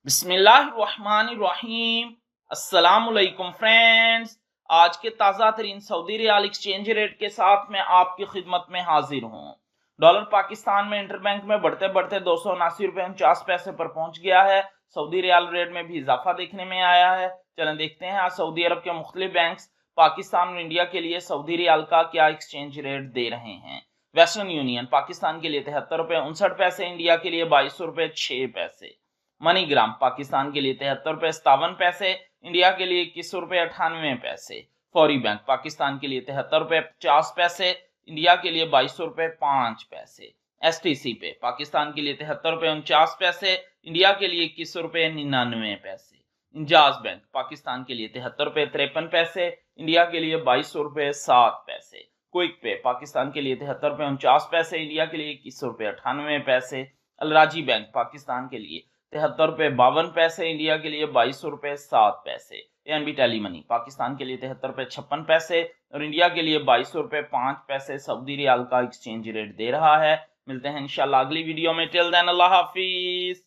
बिस्मिल्लाहिर्रहमानिर्रहीम। अस्सलामुअलैकुम फ्रेंड्स। आज के ताज़ा तरीन सऊदी रियाल एक्सचेंज रेट के साथ मैं आपकी खिदमत में हाजिर हूँ। डॉलर पाकिस्तान में इंटरबैंक में बढ़ते बढ़ते 279 रुपये 49 पैसे पर पहुंच गया है। सऊदी रियाल रेट में भी इजाफा देखने में आया है। चलें देखते हैं आज सऊदी अरब के मुख्तलिफ बैंक्स पाकिस्तान और इंडिया के लिए सऊदी रियाल का क्या एक्सचेंज रेट दे रहे हैं। वेस्टर्न यूनियन पाकिस्तान के लिए 73 रुपये 59 पैसे, इंडिया के लिए 22 रुपये 6 पैसे। मनीग्राम पाकिस्तान के लिए 73 रुपये 57 पैसे, इंडिया के लिए 21 रुपये 98 पैसे। फौरी बैंक पाकिस्तान के लिए 73 रुपये 50 पैसे, इंडिया के लिए 22 रुपये 5 पैसे। STC पे पाकिस्तान के लिए 73 रुपये 49 पैसे, इंडिया के लिए 21 रुपये 99 पैसे। इंजाज बैंक पाकिस्तान के लिए 73 रुपये 53 पैसे, इंडिया के लिए 22 रुपये 7 पैसे। क्विक पे पाकिस्तान के लिए 73 रुपये 49 पैसे, इंडिया के लिए 21 रुपये 98 पैसे। अलराजी बैंक पाकिस्तान के लिए 73 रुपये 52 पैसे, इंडिया के लिए 22 रुपये 7 पैसे। एनबी टेली मनी पाकिस्तान के लिए 73 रुपये 56 पैसे और इंडिया के लिए 22 रुपये 5 पैसे सऊदी रियाल का एक्सचेंज रेट दे रहा है। मिलते हैं इंशाल्लाह अगली वीडियो में। टिल देन अल्लाह हाफिज।